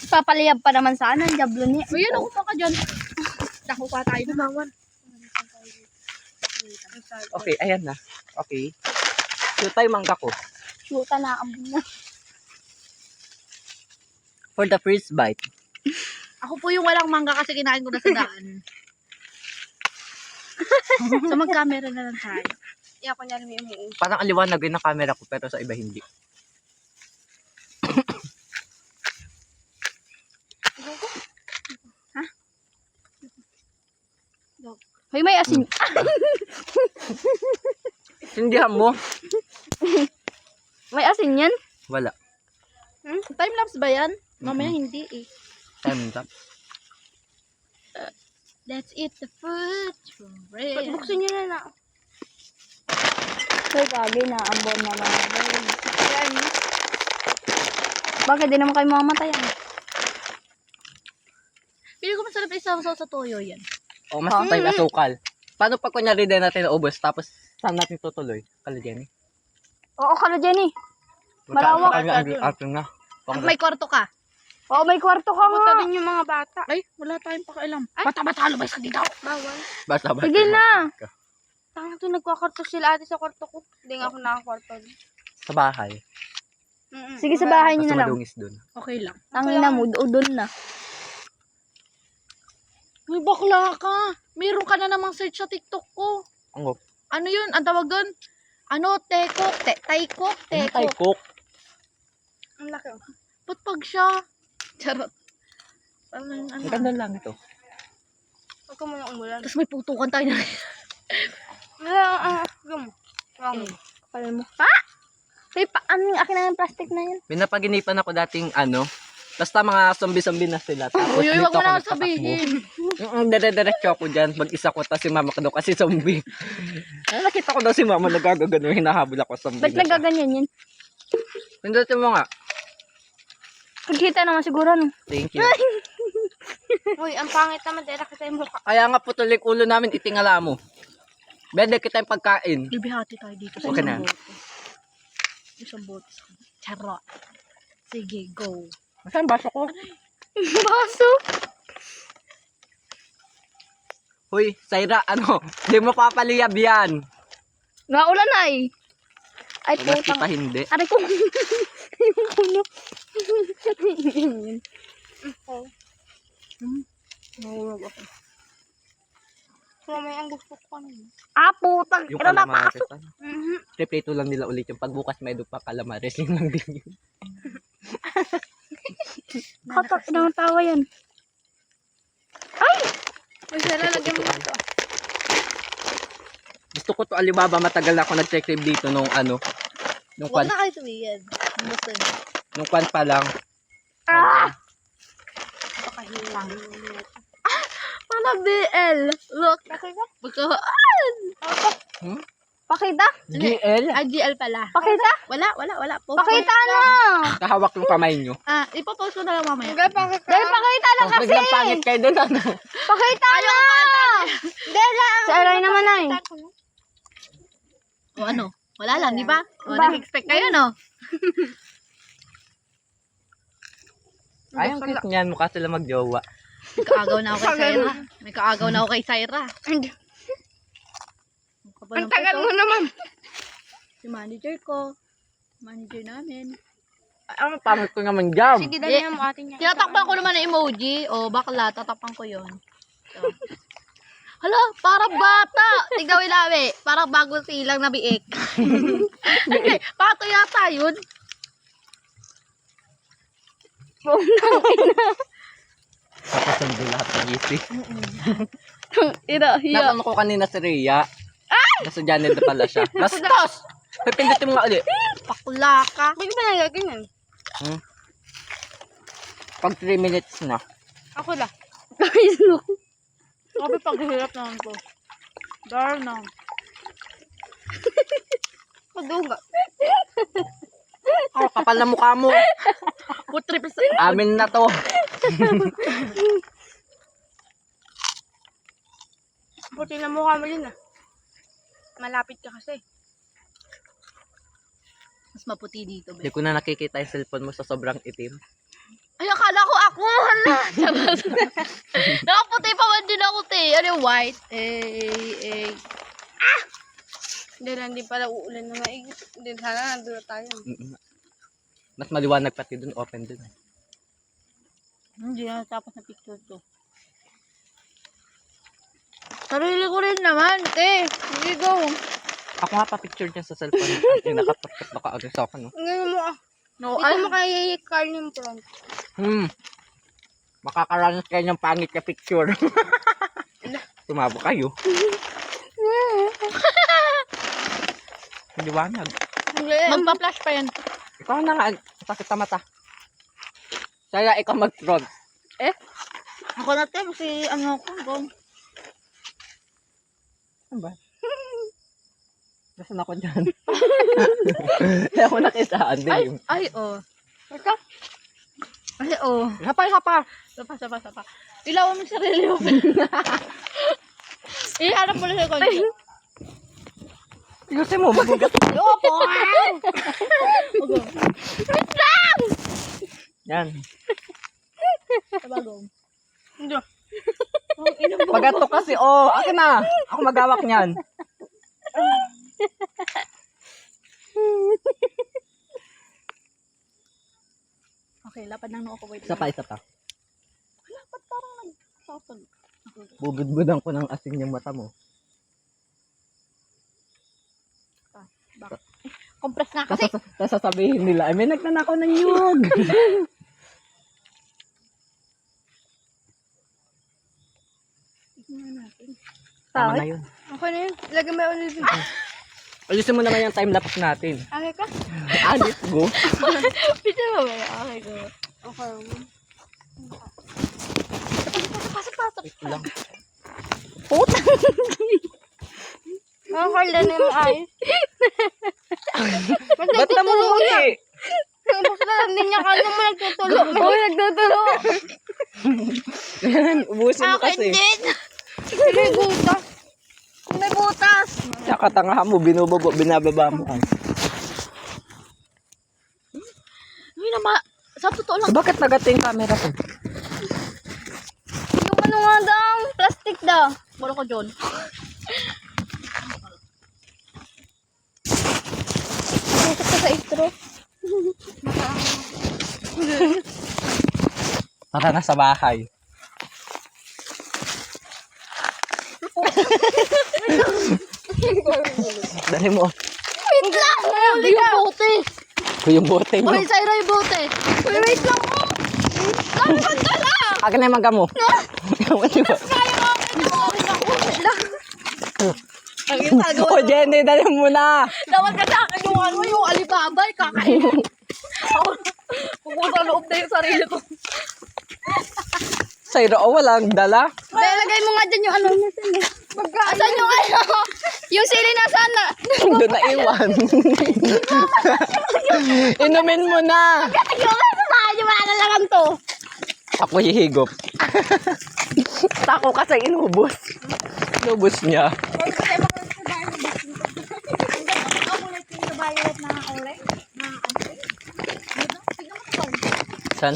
Papaliyab pa naman sana. Ang jablo niya. O yan, ako pa ka dyan. Dako pa tayo naman. Okay, ayan na. Okay. Shoot tayo mangga ko. Shoota na. Ambon na. For the first bite. Ako po yung walang mangga kasi kinain ko na sa daan. So mag-camera na lang tayo. Iya ko niya may umuwi. Parang aliwanag yun ng camera ko pero sa iba hindi. Hoy, may asin. Sindihan mo? May asin yan? Wala. Time-lapse ba yan? Mamaya hindi eh. Time up. Let's eat the food. Buksan nyo na na. Hoy, gagi na. Ambon na mga. Yan. Bakit di naman kayo mamatayan? Pili ko masarap isama sa toyo yan. O, mas tayo asukal. Paano pag kunyari din natin naubos tapos saan natin tutuloy? Kala Jenny? Oo, kala Jenny. Malawak. Atin na. May kwarto ka. Oo, may kwarto ka nga. Din yung mga bata. Ay, wala tayong pakialam. Bata-bata, lumay sa dito. Bawal. Basta. Sige na. Tanga to, nagkakwarto sila ate sa kwarto ko. Hindi nga ako nakakwarto. Sa bahay. Sige, sa bahay niyo Basta na lang. madungis dun. Okay lang. Tangin na mo, doon na. May bakla ka. Meron ka na namang search sa TikTok ko. Ang Ano yun? Ang tawag doon? Ano? Tekok? Taykok? Tekok? Taykok. Ang laki. Ba't pag siya? Charot. Ano? Ang ganda lang ito. Huwag ka muna umulan. Tapos may putukan tayo na. Gum. Kapal mo. Ha? Hoy, ano yung akin na yung plastic na yun? Pinapaginipan ako dating basta mga zombie-zombie na sila. Tapos Uy, dito wag mo ako na nagtatakbo. sabihin. Dire-diretso ako dyan. Mag-isa ko, tapos si mama ko daw kasi zombie. Nakita ko daw si mama nagagagano, hinahabol ako zombie. Ba't nagaganyan yun? Pindutin mo nga. Pagkita naman siguro, no? Thank you. Uy, ang pangit naman. Dera kita yung mukha. Kaya nga putulik ulo namin, itingala mo. Bede kita yung pagkain. Bibihati tayo dito sa Okay na. isang bote. Isang bote. Charot. Sige, go. Saan baso ko? Baso. Hoy, Saira, di mo papaliyab yan. Naulan ay. Ay, Wala putang. kita hindi. Aray ko. Yung puno. Nahulog ako. So, may ang gusto ko kanina. Ah, putang. Yung Ito calamares. napakasok. Replito lang nila ulit yung pagbukas may doon pa calamares. Yun lang din yun. Katak, inang tawa yan. Ay! Uy, sila, lagyan mo ito. Gusto ko to Alibaba, matagal na ako nag-check dito nung nung Huwag kwan, na kayo tumiyan. Basta na. nung kwan pa lang. Ah! Pakahilang. Mga BL. Look. Pagkaan. Pakita? GL? GL pala. Pakita? Wala. Post Pakita na! Kahawak yung kamay nyo. Ipopost ko na lang mamaya. Dahil pakita lang Tapos kasi! biglang pangit kayo doon Pakita na! Dahil lang! Sa aray naman ay. O ano? Wala lang, di ba? O, Ba? nag-expect kayo, no? Ay, ang cute niyan. Mukha sila magjowa. May kaagaw na ako kay Syra. May kaagaw na ako kay Syra. Ang tagal mo naman. Si manager ko. Manager namin. Ay, ang pangit ko naman jam. Sige, dali mo atin yan. Tinatakpan ko naman ng emoji. O, bakla, tatakpan ko yon. So. Hala, para bata. Tigdaw ilawi. Para bago silang na biik. Hindi, pato yata yun. Tapos ang lahat ng isip. Ira, hiya. Nakano ko kanina si Rhea. Nasa Janet na pala siya. Bastos! Pipindutin mo nga ulit. Bakla ka. Bakit ba nagaganyan? Pag 3 minutes na. Ako lang. Guys, look. Ako ba paghihirap naman ko? Dar na. Paduga. Oh, kapal na mukha mo. Putrip sa... Amin na to. Puti na mukha mo yun ah. Malapit ka kasi. Mas maputi dito, Hindi be. ko na nakikita yung cellphone mo sa sobrang itim. Ay, akala ko ako. Hala. Nakaputi pa man din ako, te. Ano yung white? Hindi lang, hindi pala uulan na maigit. Hindi, sana nandun na tayo. Mas maliwanag pati dun, open dun. Hindi na tapos na picture to. Sarili ko rin naman, te. Sige, go. Ako nga pa picture dyan sa cellphone. Yung nakatakot na kaagad sa akin, no? Ngayon mo ah. No, Ito mo kaya i-car yung front. Makakaranas kayo ng pangit na picture. Tumabo kayo. Liwanag. magpa-flash pa yan. Ikaw na nga, sakit sa mata. Kaya ikaw mag-front. Ako na, te. Kasi ano ako, go. Ano ba? Nasaan ako dyan? Kaya ako nakisaan din. Ay, oh. Ito? Ay, oh. Hapa. Sapa. Ilawan mo yung sarili mo. Iharap mo na sa konti. Ayusin mo, magugat. Opo! Yan. Sabagong. Hindi. Pagato kasi, akin na. Ako magawak niyan. Okay, lapad ng noo ko. Wait Isa pa. Lapad parang nagsasag. Bubudbudan ko ng asin yung mata mo. Compress nga kasi. Tapos sasabihin nila, may nagnanakaw ng nyug. Tama na yun. Okay na yun. Lagyan mo yung olive. Alisin mo naman yung time-lapse natin. Okay ka? Let's go. Pito mo ba? Okay, go. Okay. Pasok. Wait lang. Okay, lang yung ayos. Ba't na mo umuti? Basta lang din niya kanya mo nagtutulo. Nagtutulo. Yan, ubusin mo kasi. din. May butas. May butas. Tsaka tanga mo, binababa mo. Uy, sa totoo lang. So, bakit nagating camera ko? Yung ano nga daw, plastic daw. Bolo ko, John. Tusok ka sa straw. Tara na sa bahay. Dali mo. Wait lang! Yung bote. Yung bote mo. Uy, Saira yung bote. Uy, wait lang mo. Dami kang dala! Akin na yung maga mo. Diba? O, Jenny, dali mo na. Dapat ka sa akin yung ano, yung Alibaba, kakainin. Pupunta loob na yung sarili ko. Sayro, walang dala. Dahil lagay mo nga dyan yung ano. Asan yung ano? Yung sili na sana. Doon na iwan. Inumin mo na. Yung ano sa akin, wala na lang to. Ako hihigop. Tako kasi inubos. Inubos niya. San?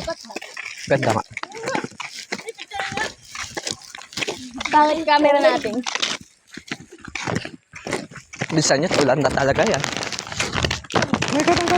Ganda nga. Pangit camera natin. Bisa niya, tulan na talaga yan. May ganda.